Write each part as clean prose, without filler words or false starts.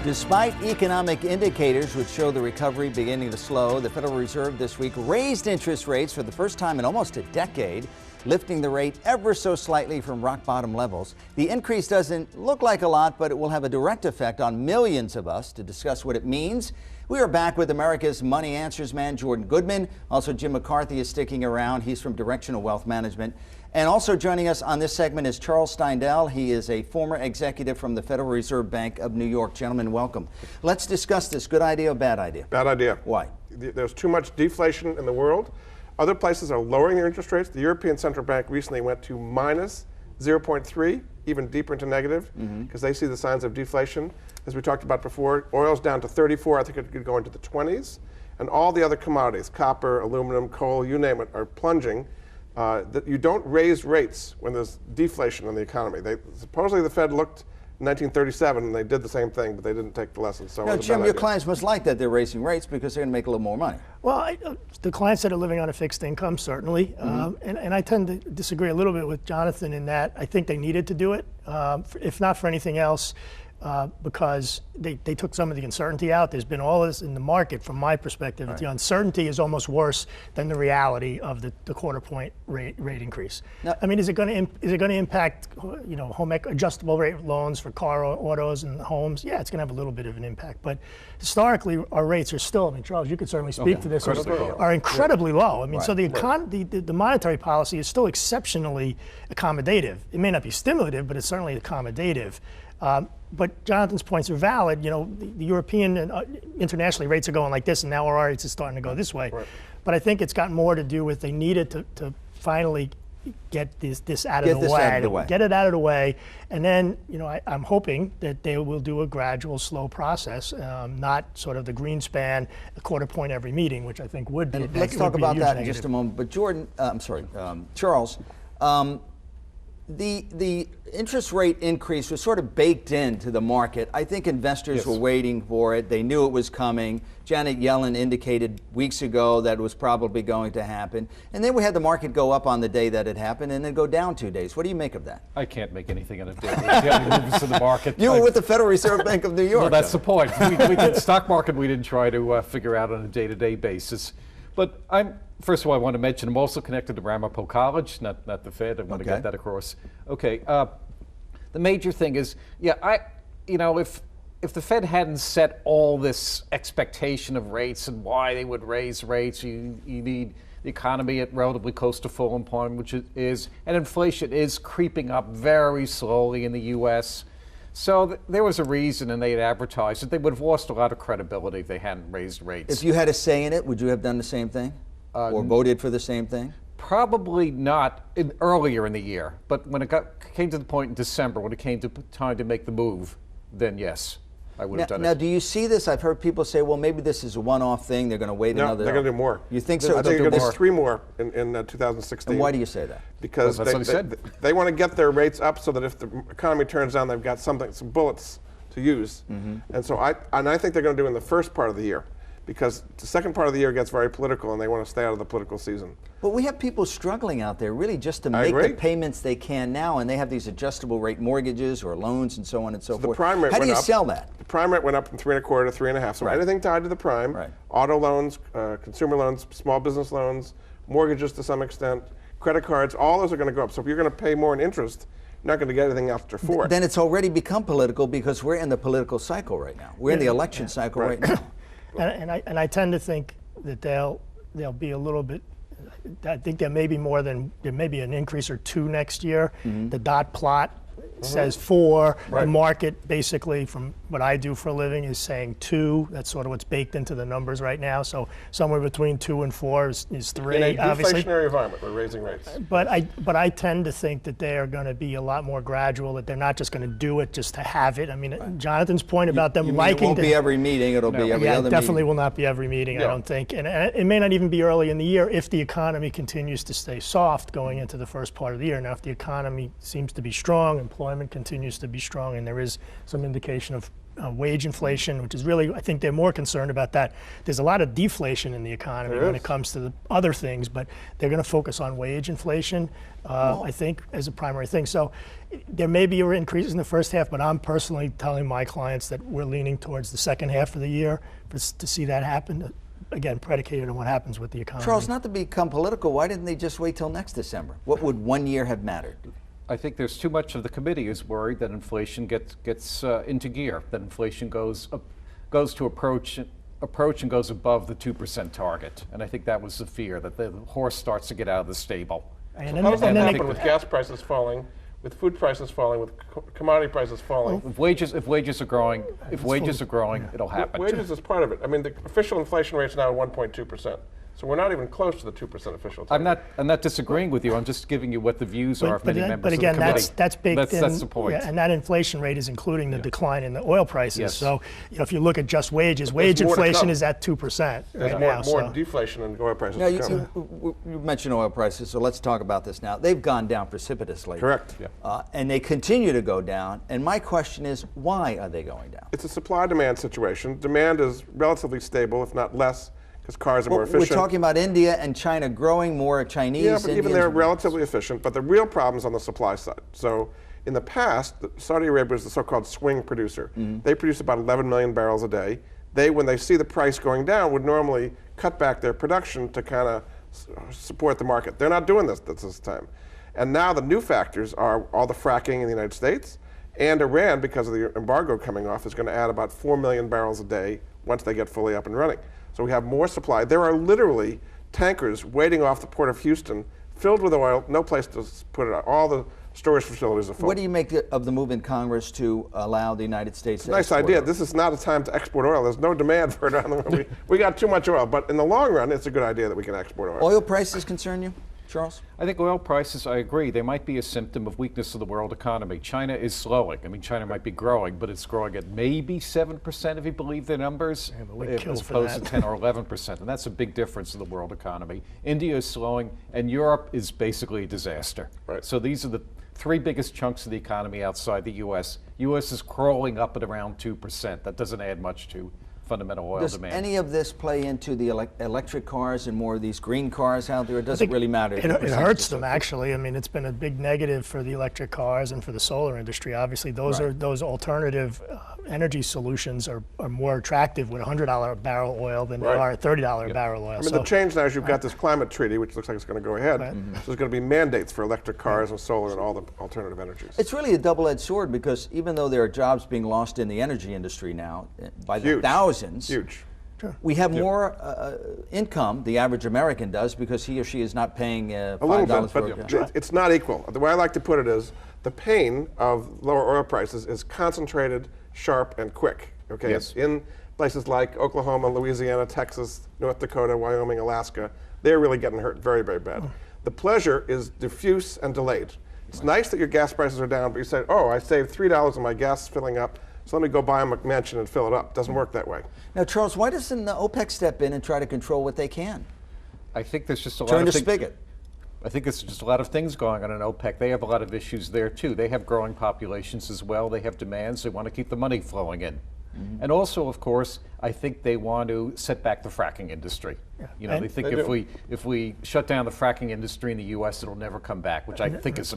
Despite economic indicators which show the recovery beginning to slow, the Federal Reserve this week raised interest rates for the first time in almost a decade, lifting the rate ever so slightly from rock bottom levels. The increase doesn't look like a lot, but it will have a direct effect on millions of us. To discuss what it means, we are back with America's Money Answers man, Jordan Goodman. Also, Jim McCarthy is sticking around. He's from Directional Wealth Management. And also joining us on this segment is Charles Steindl. He is a former executive from the Federal Reserve Bank of New York. Gentlemen, welcome. Let's discuss this. Good idea or bad idea? Bad idea. Why? There's too much deflation in the world. Other places are lowering their interest rates. The European Central Bank recently went to minus 0.3, even deeper into negative, because they see the signs of deflation. As we talked about before, oil's down to 34. I think it could go into the 20s. And all the other commodities, copper, aluminum, coal, you name it, are plunging. That you don't raise rates when there's deflation in the economy. Supposedly the Fed looked in 1937 and they did the same thing, but they didn't take the lessons. So now, Jim, your clients must like that they're raising rates because they're going to make a little more money. Well, the clients that are living on a fixed income, certainly. And I tend to disagree a little bit with Jonathan in that I think they needed to do it, if not for anything else. Because they took some of the uncertainty out. There's been all this in the market, from my perspective. Right. The uncertainty is almost worse than the reality of the quarter point rate increase. Now, I mean, is it going to impact, home adjustable rate loans for car, autos, and homes? Yeah, it's going to have a little bit of an impact. But historically, our rates are still. I mean, Charles, you could certainly speak to this. Are incredibly low. I mean, so the monetary policy is still exceptionally accommodative. It may not be stimulative, but it's certainly accommodative. But Jonathan's points are valid. The European and internationally rates are going like this, and now our rates are starting to go this way. Right. But I think it's got more to do with they needed to finally get this out of the way. Get it out of the way, and then I'm hoping that they will do a gradual, slow process, not sort of the Greenspan, a quarter point every meeting, which I think would be. Let's talk about that in just a moment. But Jordan, Charles. The interest rate increase was sort of baked into the market. I think investors were waiting for it. They knew it was coming. Janet Yellen indicated weeks ago that it was probably going to happen. And then we had the market go up on the day that it happened and then go down 2 days. What do you make of that? I can't make anything out of it. Moves in the market. You were with the Federal Reserve Bank of New York. Well, that's the point. We did stock market. We didn't try to figure out on a day-to-day basis. But first of all, I want to mention I'm also connected to Ramapo College, not the Fed. I want to get that across. Okay. The major thing is, if the Fed hadn't set all this expectation of rates and why they would raise rates, you need the economy at relatively close to full employment, which it is, and inflation is creeping up very slowly in the U.S. So there was a reason, and they had advertised that they would have lost a lot of credibility if they hadn't raised rates. If you had a say in it, would you have done the same thing? Or voted for the same thing? Probably not earlier in the year. But when it came to the point in December, when it came to time to make the move, then yes, I would have done it. Now, do you see this? I've heard people say, well, maybe this is a one-off thing. They're going to wait another. No, they're going to do more. You think so? I think they're going to do 3 more in 2016. And why do you say that? Because they want to get their rates up so that if the economy turns down, they've got some bullets to use. And so I think they're going to do it in the first part of the year, because the second part of the year gets very political and they want to stay out of the political season. But we have people struggling out there really just to make the payments they can now, and they have these adjustable rate mortgages or loans and so on and so forth. The prime rate How do you sell that? The prime rate went up from 3.25 to 3.5. So anything tied to the prime, auto loans, consumer loans, small business loans, mortgages to some extent, credit cards, all those are going to go up. So if you're going to pay more in interest, you're not going to get anything after 4. Then it's already become political because we're in the political cycle right now. We're in the election cycle right now. And I tend to think that they'll be a little bit. I think there may be an increase or 2 next year. The dot plot says 4. The market, basically, from what I do for a living, is saying 2. That's sort of what's baked into the numbers right now. So somewhere between 2 and 4 is 3. In a obviously. deflationary environment, we're raising rates. But I tend to think that they are going to be a lot more gradual. That they're not just going to do it just to have it. I mean, Jonathan's point about them liking. It won't be every meeting. It'll be every other meeting. It definitely will not be every meeting. I don't think, and it may not even be early in the year if the economy continues to stay soft going into the first part of the year. Now, if the economy seems to be strong, employment continues to be strong, and there is some indication of wage inflation, which is really, I think they're more concerned about that. There's a lot of deflation in the economy when it comes to the other things, but they're going to focus on wage inflation, I think, as a primary thing. So there may be an increase in the first half, but I'm personally telling my clients that we're leaning towards the second half of the year to see that happen. Again, predicated on what happens with the economy. Charles, not to become political, why didn't they just wait till next December? What would 1 year have mattered? I think there's too much of the committee is worried that inflation gets into gear, that inflation goes to approach and goes above the 2% target. And I think that was the fear, that the horse starts to get out of the stable. And How does that happen with gas prices falling, with food prices falling, with commodity prices falling? If wages are growing, it'll happen. Wages is part of it. I mean, the official inflation rate is now 1.2%. So we're not even close to the 2% official target. I'm not disagreeing with you. I'm just giving you what the views are of many members but again, of the committee. that's baked in. That's the point. Yeah, and that inflation rate is including the decline in the oil prices. Yes. So if you look at just wages, wage inflation is at 2% right now. More deflation in oil prices. Now, you mentioned oil prices, so let's talk about this now. They've gone down precipitously. Correct. And they continue to go down. And my question is, why are they going down? It's a supply-demand situation. Demand is relatively stable, if not less, because cars are more efficient. We're talking about India and China growing more, Chinese. Yeah, but even they're relatively efficient. But the real problem is on the supply side. So in the past, Saudi Arabia is the so-called swing producer. They produce about 11 million barrels a day. When they see the price going down, would normally cut back their production to kind of support the market. They're not doing this at this time. And now the new factors are all the fracking in the United States, and Iran, because of the embargo coming off, is going to add about 4 million barrels a day once they get fully up and running. So we have more supply. There are literally tankers waiting off the port of Houston filled with oil, no place to put it. All the storage facilities are full. What do you make of the move in Congress to allow the United States to nice idea. Oil? This is not a time to export oil. There's no demand for it around the world. We got too much oil. But in the long run, it's a good idea that we can export oil. Oil prices concern you, Charles? I think oil prices, I agree, they might be a symptom of weakness of the world economy. China is slowing. I mean, China might be growing, but it's growing at maybe 7% if you believe the numbers, as opposed to 10 or 11%. And that's a big difference in the world economy. India is slowing, and Europe is basically a disaster. Right. So these are the three biggest chunks of the economy outside the U.S. U.S. is crawling up at around 2%. That doesn't add much to fundamental oil demand. Does any of this play into the electric cars and more of these green cars out there? It doesn't really matter. It hurts them, actually. I mean, it's been a big negative for the electric cars and for the solar industry. Obviously, those alternative energy solutions are more attractive with $100 a barrel oil than they are at $30 a barrel oil. I mean, the change now is you've got this climate treaty, which looks like it's going to go ahead. So there's going to be mandates for electric cars and solar and all the alternative energies. It's really a double-edged sword, because even though there are jobs being lost in the energy industry now by the thousands, we have more income, the average American does, because he or she is not paying $5 for a job. It's not equal. The way I like to put it is, the pain of lower oil prices is concentrated, sharp, and quick. Okay, it's in places like Oklahoma, Louisiana, Texas, North Dakota, Wyoming, Alaska. They're really getting hurt very, very bad. The pleasure is diffuse and delayed. It's nice that your gas prices are down, but you say, oh, I saved $3 on my gas filling up, so let me go buy a McMansion and fill it up. Doesn't work that way. Now, Charles, why doesn't the OPEC step in and try to control what they can? I think there's just a lot Turn of the things. spigot. I think it's just a lot of things going on in OPEC. They have a lot of issues there too. They have growing populations as well. They have demands. They want to keep the money flowing in. And also, of course, I think they want to set back the fracking industry. You know, they think if we shut down the fracking industry in the U.S., it'll never come back, which I think is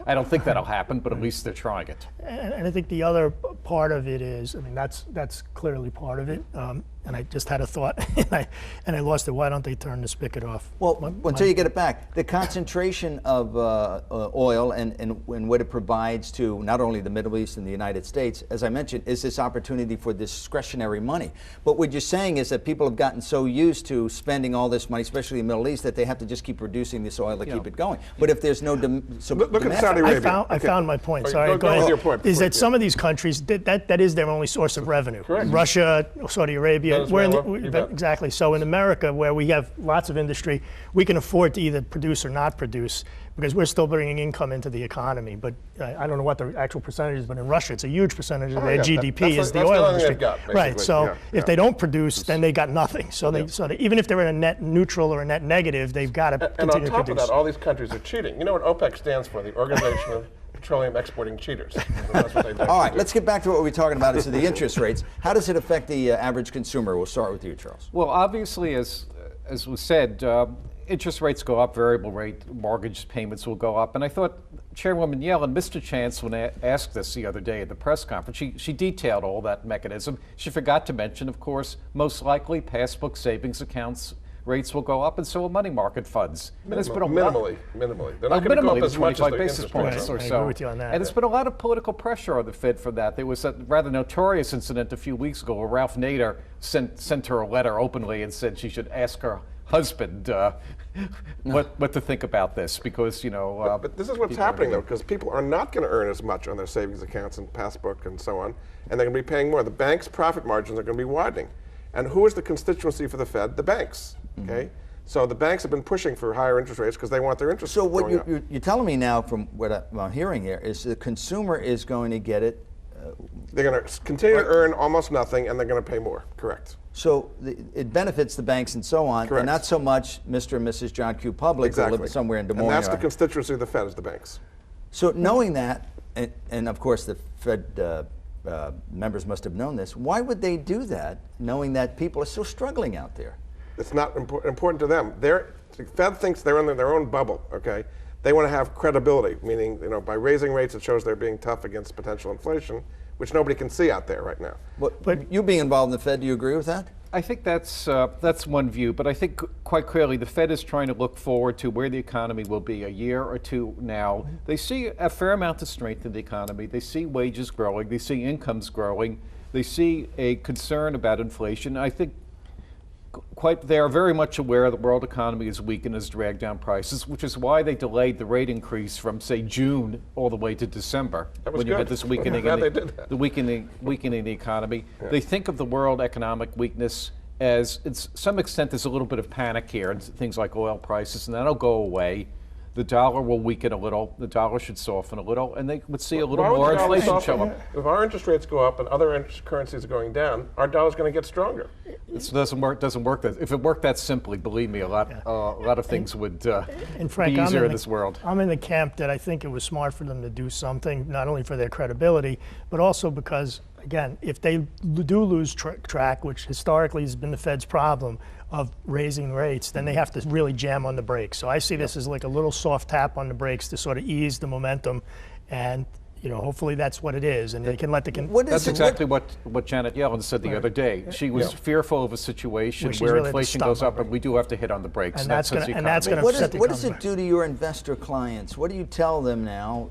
I don't think that'll happen, but at least they're trying it. And I think the other part of it is, I mean, that's clearly part of it. And I just had a thought, and I lost it. Why don't they turn the spigot off? Well, until you get it back, the concentration of oil and what it provides to not only the Middle East and the United States, as I mentioned, is this opportunity for discretionary money. But what you're saying is that people have gotten so used to spending all this money, especially in the Middle East, that they have to just keep producing this oil to keep it going. But if there's no look at Saudi Arabia. I found my point. Sorry, go ahead. With your point. Is that some of these countries, that is their only source of revenue. Correct. Russia, Saudi Arabia. Venezuela, exactly. So in America, where we have lots of industry, we can afford to either produce or not produce, because we're still bringing income into the economy. But I don't know what the actual percentage is, but in Russia, it's a huge percentage of their GDP is the oil industry. Right. So if they don't produce, then they got nothing. So they even if they're in a net neutral or a net negative, they've got to continue to produce. And on top of that, all these countries are cheating. You know what OPEC stands for? The Organization of petroleum exporting cheaters. That's what they do. All right, let's get back to what we're talking about, is the interest rates. How does it affect the average consumer? We'll start with you, Charles. Well, obviously, as was said, interest rates go up, variable rate mortgage payments will go up. And I thought Chairwoman Yellen, Mr. Chance, when asked this the other day at the press conference, she detailed all that mechanism. She forgot to mention, of course, most likely passbook savings accounts rates will go up, and so will money market funds. Minimally. They're not going to go up as much as 25 the basis interest points rates. or I so. agree with you on that. And there's been a lot of political pressure on the Fed for that. There was a rather notorious incident a few weeks ago where Ralph Nader sent her a letter openly and said she should ask her husband what to think about this, because but this is what's happening though, because people are not going to earn as much on their savings accounts and passbook and so on, and they're going to be paying more. The banks' profit margins are going to be widening, and who is the constituency for the Fed? The banks. Okay, so the banks have been pushing for higher interest rates because they want their interest. So what going up. you're telling me now, from what I'm hearing here, is the consumer is going to get it. They're going to continue to earn almost nothing, and they're going to pay more. Correct. So it benefits the banks and so on, Correct. and not so much Mr. and Mrs. John Q. Public who Exactly. live somewhere in Des Moines. And that's the or- constituency of the Fed, is the banks. So knowing that, and of course the Fed members must have known this, why would they do that, knowing that people are still struggling out there? It's not important to them. The Fed thinks they're in their own bubble. Okay, they want to have credibility, meaning by raising rates, it shows they're being tough against potential inflation, which nobody can see out there right now. But you being involved in the Fed, do you agree with that? I think that's one view, but I think quite clearly the Fed is trying to look forward to where the economy will be a year or two now. They see a fair amount of strength in the economy. They see wages growing. They see incomes growing. They see a concern about inflation. I think they are very much aware the world economy is weak and has dragged down prices, which is why they delayed the rate increase from, say, June all the way to December. That was when you good. had this weakening, Glad they did that. the weakening the economy. Yeah. They think of the world economic weakness as, to some extent, there's a little bit of panic here and things like oil prices, and that'll go away. The dollar will weaken a little. The dollar should soften a little, and they would see a little more inflation show up. If our interest rates go up and other currencies are going down, our dollar's going to get stronger. It doesn't work. If it worked that simply, believe me, a lot of things would be easier in this world. I'm in the camp that I think it was smart for them to do something, not only for their credibility, but also because, again, if they do lose track, which historically has been the Fed's problem of raising rates, then they have to really jam on the brakes. So I see this as like a little soft tap on the brakes to sort of ease the momentum, and hopefully that's what it is, and they can let the. That's exactly what Janet Yellen said the other day. She was fearful of a situation where really inflation goes up, and we do have to hit on the brakes. And that's going to What does it do to your investor clients? What do you tell them now?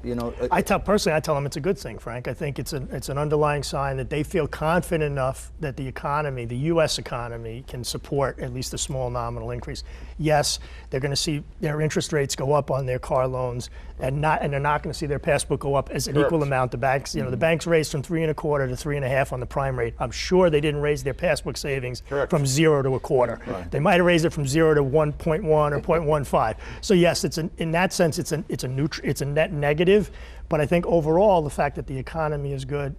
I tell them it's a good thing, Frank. I think it's an underlying sign that they feel confident enough that the economy, the U.S. economy, can support at least a small nominal increase. Yes, they're going to see their interest rates go up on their car loans, and they're not going to see their passbook go up as an equal amount. The banks, the banks raised from 3.25% to 3.5% on the prime rate. I'm sure they didn't raise their passbook savings from 0 to 1/4. Right. They might have raised it from 0 to 1.1 or 0.15. So yes, in that sense, it's a net negative. But I think overall, the fact that the economy is good,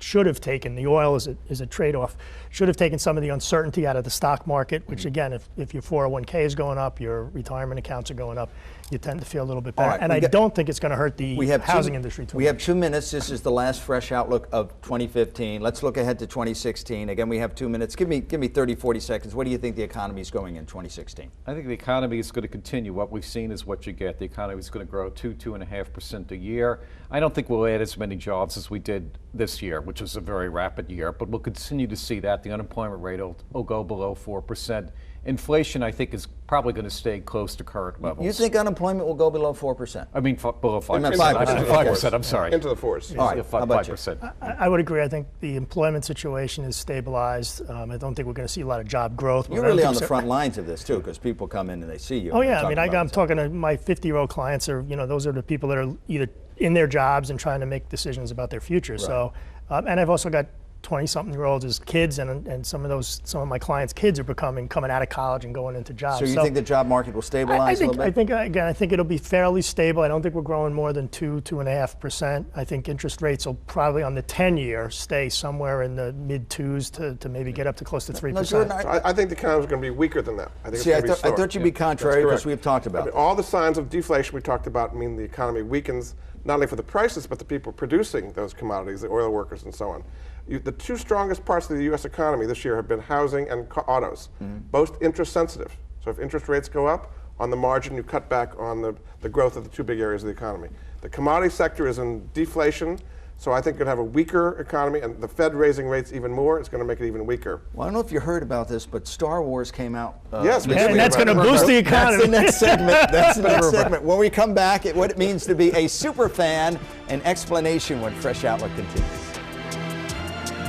should have taken, the oil is a trade-off, should have taken some of the uncertainty out of the stock market, which again, if your 401k is going up, your retirement accounts are going up, you tend to feel a little bit better. Right, and I don't think it's going to hurt the housing industry too much. We have 2 minutes. This is the last fresh outlook of 2015. Let's look ahead to 2016. Again, we have 2 minutes. Give me 30, 40 seconds. What do you think the economy is going in 2016? I think the economy is going to continue. What we've seen is what you get. The economy is going to grow 2.5% a year. I don't think we'll add as many jobs as we did this year, which was a very rapid year, but we'll continue to see that. The unemployment rate will go below 4%. Inflation, I think, is probably going to stay close to current levels. You think unemployment will go below 4%? I mean, below 5%. 5%. I'm sorry. Into the fours. All right. How about 5%. I would agree. I think the employment situation is stabilized. I don't think we're going to see a lot of job growth. You're really on the front lines of this, too, because people come in and they see you. Oh, yeah. I mean, I'm talking to my 50-year-old clients. Those are the people that are either in their jobs and trying to make decisions about their future. Right. So, and I've also got 20-something-year-olds as kids, and some of my clients' kids are coming out of college and going into jobs. So you think the job market will stabilize a little bit? I think it'll be fairly stable. I don't think we're growing more than 2.5%. I think interest rates will probably on the 10-year stay somewhere in the mid-2s to maybe get up to close to 3%. So I think the economy is going to be weaker than that. I think it's going to be slower. I thought you'd be contrary because we've talked about it. All the signs of deflation we talked about mean the economy weakens, not only for the prices, but the people producing those commodities, the oil workers and so on. The two strongest parts of the U.S. economy this year have been housing and autos, both interest sensitive. So if interest rates go up, on the margin you cut back on the growth of the two big areas of the economy. The commodity sector is in deflation, so I think you're going to have a weaker economy, and the Fed raising rates even more is going to make it even weaker. Well, I don't know if you heard about this, but Star Wars came out. Yes, and that's going to boost the economy. That's the next segment. That's the next segment. When we come back, what it means to be a super fan, an explanation when Fresh Outlook continues.